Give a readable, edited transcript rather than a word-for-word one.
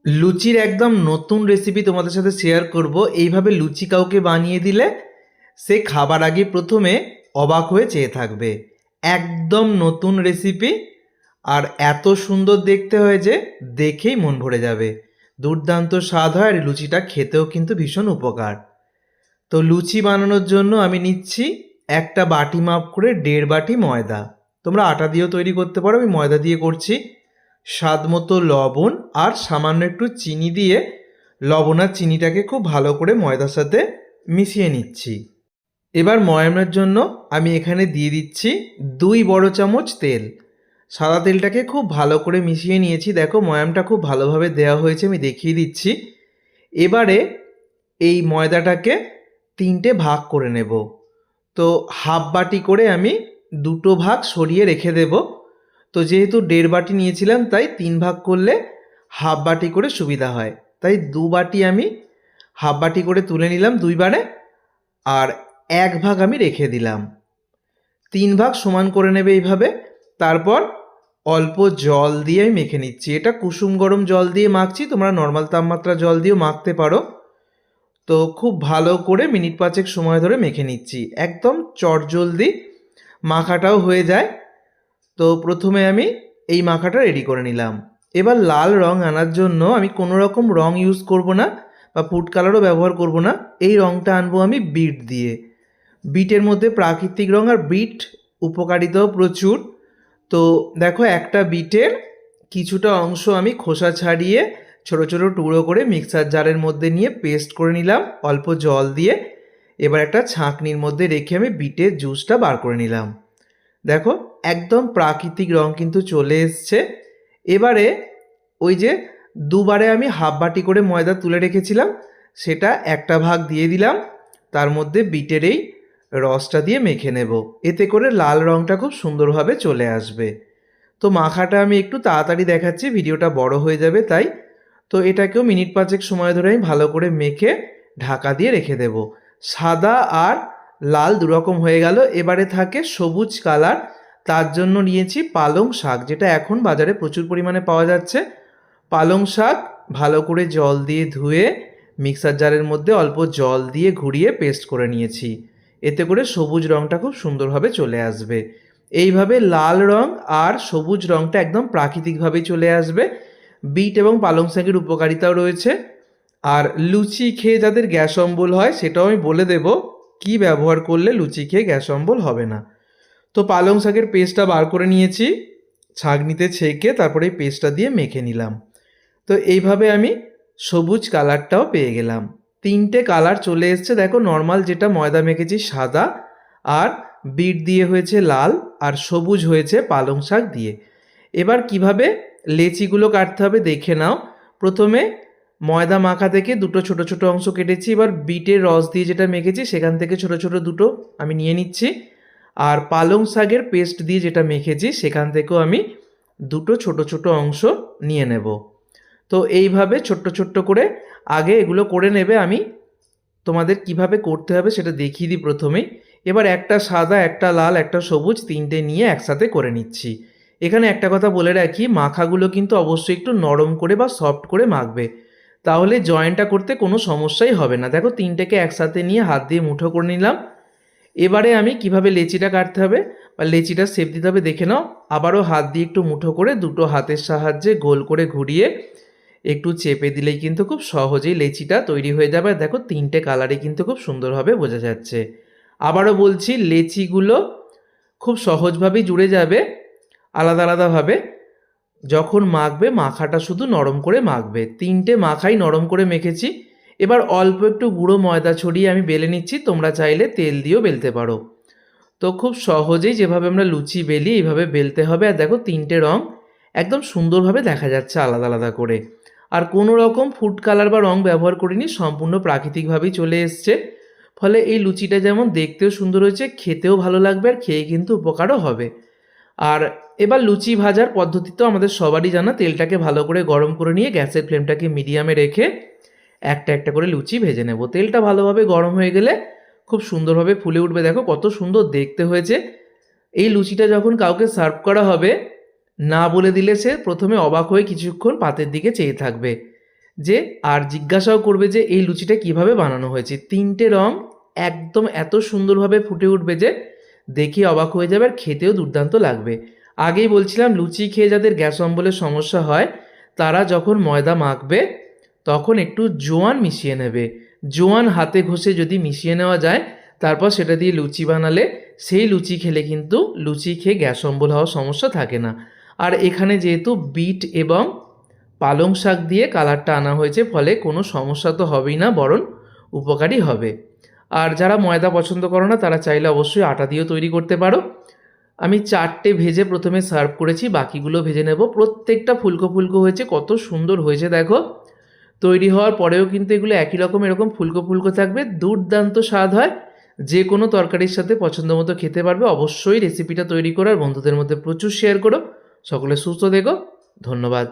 লুচির একদম নতুন রেসিপি তোমাদের সাথে শেয়ার করব। এইভাবে লুচি কাউকে বানিয়ে দিলে সে খাবার আগে প্রথমে অবাক হয়ে চেয়ে থাকবে। একদম নতুন রেসিপি, আর এত সুন্দর দেখতে হয় যে দেখেই মন ভরে যাবে। দুর্দান্ত স্বাদ হয়, আর লুচিটা খেতেও কিন্তু ভীষণ উপকার। তো লুচি বানানোর জন্য আমি নিচ্ছি একটা বাটি মাপ করে 1.5 বাটি ময়দা। তোমরা আটা দিয়েও তৈরি করতে পারো, আমি ময়দা দিয়ে করছি। স্বাদ মতো লবণ আর সামান্য একটু চিনি দিয়ে লবণ আর চিনিটাকে খুব ভালো করে ময়দার সাথে মিশিয়ে নিচ্ছি। এবার ময়ামের জন্য আমি এখানে দিয়ে দিচ্ছি 2 বড় চামচ তেল। সাদা তেলটাকে খুব ভালো করে মিশিয়ে নিয়েছি। দেখো ময়ামটা খুব ভালোভাবে দেওয়া হয়েছে, আমি দেখিয়ে দিচ্ছি। এবারে এই ময়দাটাকে 3টে ভাগ করে নেব। তো হাফ বাটি করে আমি 2টো ভাগ সরিয়ে রেখে দেব। তো যেহেতু 1.5 বাটি নিয়েছিলাম তাই 3 ভাগ করলে হাফ বাটি করে সুবিধা হয়, তাই 2 বাটি আমি হাফ বাটি করে তুলে নিলাম 2 বারে, আর 1 ভাগ আমি রেখে দিলাম। 3 ভাগ সমান করে নেবে এইভাবে। তারপর অল্প জল দিয়ে আমি মেখে নিচ্ছি। এটা কুসুম গরম জল দিয়ে মাখছি, তোমরা নর্মাল তাপমাত্রা জল দিয়েও মাখতে পারো। তো খুব ভালো করে মিনিট 5 সময় ধরে মেখে নিচ্ছি, একদম চটজলদি মাখাটাও হয়ে যায়। তো প্রথমে আমি এই মাখাটা রেডি করে নিলাম। এবার লাল রং আনার জন্য আমি কোনো রকম রং ইউজ করব না, বা ফুড কালারও ব্যবহার করব না। এই রংটা আনবো আমি বিট দিয়ে। বিটের মধ্যে প্রাকৃতিক রং, আর বিট উপকারিতাও প্রচুর। তো দেখো একটা বিটের কিছুটা অংশ আমি খোসা ছাড়িয়ে ছোট ছোট টুকরো করে মিক্সার জারের মধ্যে নিয়ে পেস্ট করে নিলাম অল্প জল দিয়ে। এবার একটা ছাঁকনির মধ্যে রেখে আমি বিটের জুসটা বার করে নিলাম। দেখো একদম প্রাকৃতিক রং কিন্তু চলে এসছে। এবারে ওই যে 2 বারে আমি হাফ বাটি করে ময়দা তুলে রেখেছিলাম, সেটা একটা ভাগ দিয়ে দিলাম। তার মধ্যে বিটের এই রসটা দিয়ে মেখে নেব, এতে করে লাল রংটা খুব সুন্দরভাবে চলে আসবে। তো মাখাটা আমি একটু তাড়াতাড়ি দেখাচ্ছি, ভিডিওটা বড় হয়ে যাবে তাই। তো এটাকেও মিনিট 5 সময় ধরে আমি ভালো করে মেখে ঢাকা দিয়ে রেখে দেব। সাদা আর লাল দুরকম হয়ে গেল। এবারে থাকে সবুজ কালার, তার জন্য নিয়েছি পালং শাক, যেটা এখন বাজারে প্রচুর পরিমাণে পাওয়া যাচ্ছে। পালং শাক ভালো করে জল দিয়ে ধুয়ে মিক্সার জারের মধ্যে অল্প জল দিয়ে ঘুরিয়ে পেস্ট করে নিয়েছি। এতে করে সবুজ রঙটা খুব সুন্দরভাবে চলে আসবে। এইভাবে লাল রং আর সবুজ রঙটা একদম প্রাকৃতিকভাবেই চলে আসবে। বিট এবং পালং শাকের উপকারিতাও রয়েছে। আর লুচি খেয়ে যাদের গ্যাস অম্বল হয় সেটাও আমি বলে দেব কি ব্যবহার করলে লুচি খেয়ে গ্যাস অম্বল হবে না। তো পালং শাকের পেস্টটা বার করে নিয়েছি, ছাঁকনিতে ছেঁকে তারপরে এই পেস্টটা দিয়ে মেখে নিলাম। তো এইভাবে আমি সবুজ কালারটাও পেয়ে গেলাম। 3টে কালার চলে এসছে। দেখো নর্মাল যেটা ময়দা মেখেছি সাদা, আর বিট দিয়ে হয়েছে লাল, আর সবুজ হয়েছে পালং শাক দিয়ে। এবার কিভাবে লেচিগুলো কাটতে হবে দেখে নাও। প্রথমে ময়দা মাখা থেকে 2টো ছোট ছোট অংশ কেটেছি। এবার বিটের রস দিয়ে যেটা মেখেছি সেখান থেকে ছোট ছোট 2টো আমি নিয়ে নিচ্ছি। আর পালং শাকের পেস্ট দিয়ে যেটা মেখেছি সেখান থেকেও আমি 2টো ছোট ছোট অংশ নিয়ে নেব। তো এইভাবে ছোট্ট ছোট্ট করে আগে এগুলো করে নেবে। আমি তোমাদের কিভাবে করতে হবে সেটা দেখিয়ে দিই প্রথমেই। এবার একটা সাদা, একটা লাল, একটা সবুজ, 3টে নিয়ে একসাথে করে নিচ্ছি। এখানে একটা কথা বলে রাখি, মাখাগুলো কিন্তু অবশ্যই একটু নরম করে বা সফট করে মাখবে, তাহলে জয়েন্টটা করতে কোনো সমস্যাই হবে না। দেখো 3টেকে একসাথে নিয়ে হাত দিয়ে মুঠো করে নিলাম। এবারে আমি কিভাবে লেচিটা কাটতে হবে বা লেচিটা শেপ দিতে হবে দেখে নাও। আবারও হাত দিয়ে একটু মুঠো করে 2টো হাতের সাহায্যে গোল করে ঘুরিয়ে একটু চেপে দিলেই কিন্তু খুব সহজেই লেচিটা তৈরি হয়ে যাবে। দেখো 3টে কালারে কিন্তু খুব সুন্দরভাবে বোঝা যাচ্ছে। আবারও বলছি, লেচিগুলো খুব সহজভাবেই জুড়ে যাবে আলাদা আলাদাভাবে। যখন মাখবে মাখাটা শুধু নরম করে মাখবে। 3টে মাখাই নরম করে মেখেছি। এবার অল্প একটু গুঁড়ো ময়দা ছড়িয়ে আমি বেলে নিচ্ছি, তোমরা চাইলে তেল দিয়েও বেলতে পারো। তো খুব সহজেই যেভাবে আমরা লুচি বেলি এইভাবে বেলতে হবে। আর দেখো 3টে রং একদম সুন্দরভাবে দেখা যাচ্ছে আলাদা আলাদা করে। আর কোনো রকম ফুড কালার বা রং ব্যবহার করিনি, সম্পূর্ণ প্রাকৃতিকভাবেই চলে এসছে। ফলে এই লুচিটা যেমন দেখতেও সুন্দর হয়েছে, খেতেও ভালো লাগবে, আর খেয়ে কিন্তু উপকারও হবে। আর এবার লুচি ভাজার পদ্ধতি তো আমাদের সবারই জানা। তেলটাকে ভালো করে গরম করে নিয়ে গ্যাসের ফ্লেমটাকে মিডিয়ামে রেখে একটা একটা করে লুচি ভেজে নেব। তেলটা ভালোভাবে গরম হয়ে গেলে খুব সুন্দরভাবে ফুলে উঠবে। দেখো কত সুন্দর দেখতে হয়েছে। এই লুচিটা যখন কাউকে সার্ভ করা হবে, না বলে দিলে সে প্রথমে অবাক হয়ে কিছুক্ষণ পাতের দিকে চেয়ে থাকবে। যে আর জিজ্ঞাসাও করবে যে এই লুচিটা কিভাবে বানানো হয়েছে। 3টে রং একদম এত সুন্দরভাবে ফুটে উঠবে যে দেখে অবাক হয়ে যাবে আর খেতেও দুর্দান্ত লাগবে। আগেই বলছিলাম লুচি খেয়ে যাদের গ্যাস অম্বলের সমস্যা হয় তারা যখন ময়দা মাখবে তখন একটু জোয়ান মিশিয়ে নেবে। জোয়ান হাতে ঘষে যদি মিশিয়ে নেওয়া যায় তারপর সেটা দিয়ে লুচি বানালে সেই লুচি খেলে কিন্তু লুচি খেয়ে গ্যাস অম্বল হওয়ার সমস্যা থাকে না। আর এখানে যেহেতু বিট এবং পালং শাক দিয়ে কালারটা আনা হয়েছে ফলে কোনো সমস্যা তো হবেই না, বরং উপকারী হবে। আর যারা ময়দা পছন্দ করো না তারা চাইলে অবশ্যই আটা দিয়েও তৈরি করতে পারো। আমি 4টে ভেজে প্রথমে সার্ভ করেছি, বাকিগুলো ভেজে নেব। প্রত্যেকটা ফুলকো ফুলকো হয়েছে, কত সুন্দর হয়েছে দেখো। তৈরি হওয়ার পরেও কিন্তু এগুলো একই রকম এরকম ফুলকো ফুলকো থাকবে, দুর্দান্ত স্বাদ হয়। যে কোনো তরকারির সাথে পছন্দ মতো খেতে পারবে। অবশ্যই রেসিপিটা তৈরি করো আর বন্ধুদের মধ্যে প্রচুর শেয়ার করো। সকলে সুস্থ থেকো, ধন্যবাদ।